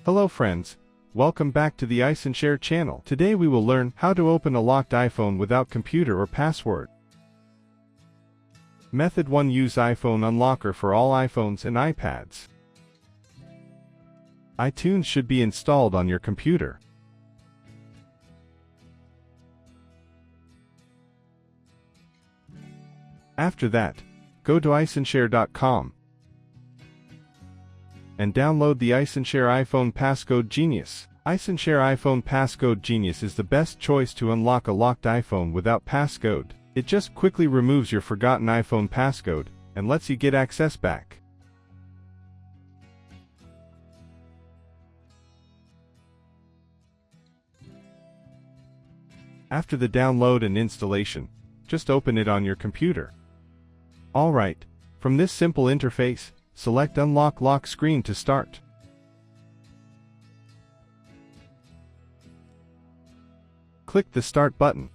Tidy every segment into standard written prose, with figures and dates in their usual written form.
Hello friends, welcome back to the iShare channel. Today we will learn how to open a locked iPhone without computer or password. Method 1. Use iPhone Unlocker for all iPhones and iPads. iTunes should be installed on your computer. After that, go to iShare.com and download the iShare iPhone Passcode Genius. iShare iPhone Passcode Genius is the best choice to unlock a locked iPhone without passcode. It just quickly removes your forgotten iPhone passcode and lets you get access back. After the download and installation, just open it on your computer. Alright, from this simple interface, select Unlock Lock Screen to start. Click the Start button.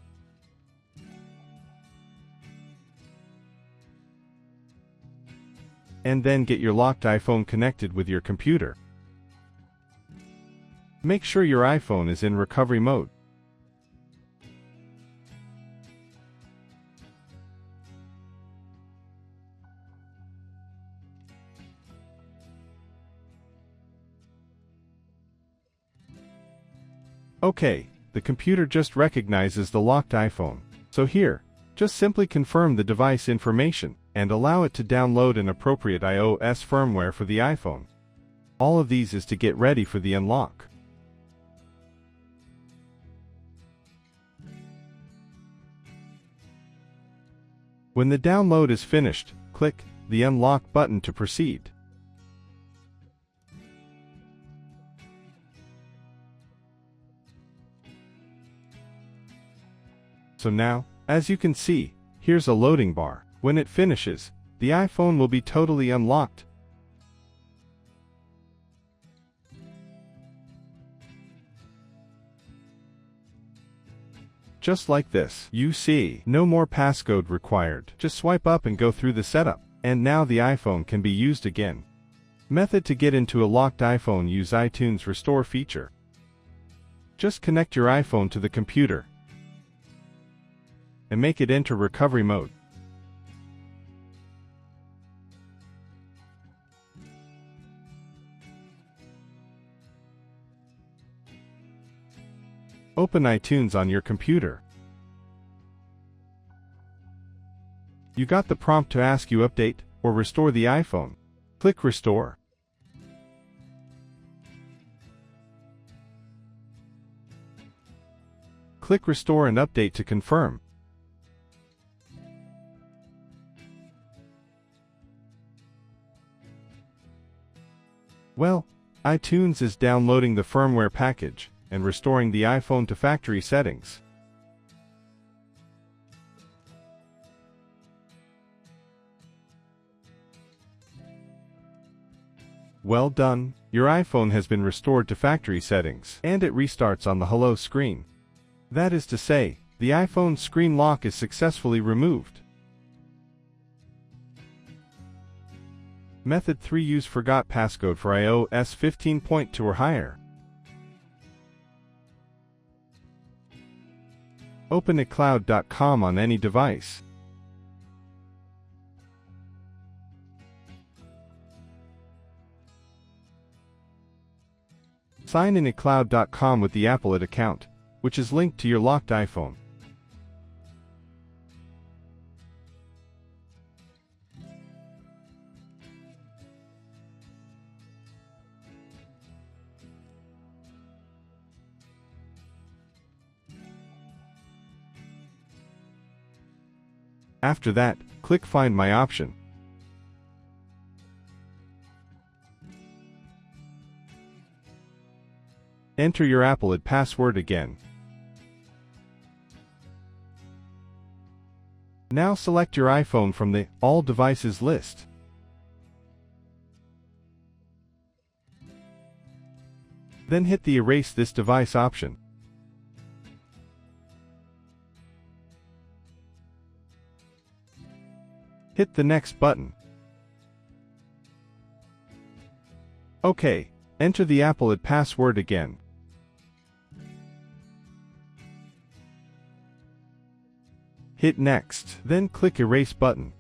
And then get your locked iPhone connected with your computer. Make sure your iPhone is in recovery mode. Okay, the computer just recognizes the locked iPhone. So here, just simply confirm the device information and allow it to download an appropriate iOS firmware for the iPhone. All of these is to get ready for the unlock. When the download is finished, click the Unlock button to proceed. So now, as you can see, here's a loading bar. When it finishes, the iPhone will be totally unlocked. Just like this. You see, no more passcode required. Just swipe up and go through the setup. And now the iPhone can be used again. Method to get into a locked iPhone. Use iTunes Restore feature. Just connect your iPhone to the computer and make it enter recovery mode. Open iTunes on your computer. You got the prompt to ask you update or restore the iPhone. Click Restore. Click Restore and Update to confirm. Well, iTunes is downloading the firmware package and restoring the iPhone to factory settings. Well done, your iPhone has been restored to factory settings, and it restarts on the Hello screen. That is to say, the iPhone screen lock is successfully removed. Method 3. Use Forgot Passcode for iOS 15.2 or higher. Open iCloud.com on any device. Sign in iCloud.com with the Apple account, which is linked to your locked iPhone. After that, click Find My option. Enter your Apple password again. Now select your iPhone from the All Devices list. Then hit the Erase this device option. Hit the Next button. OK, Enter the applet password again. Hit Next, then click Erase button.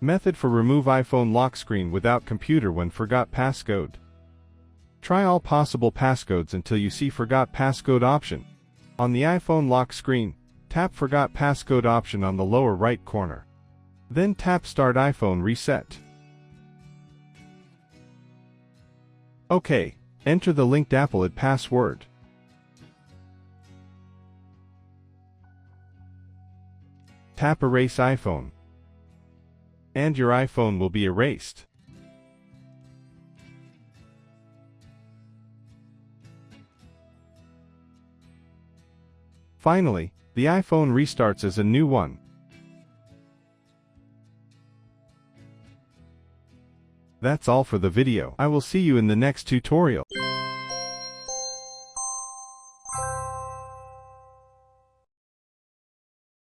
Method for remove iPhone lock screen without computer when forgot passcode. Try all possible passcodes until you see Forgot Passcode option. On the iPhone lock screen, tap Forgot Passcode option on the lower right corner. Then tap Start iPhone Reset. OK, enter the linked applet password. Tap Erase iPhone. And your iPhone will be erased. Finally, the iPhone restarts as a new one. That's all for the video. I will see you in the next tutorial.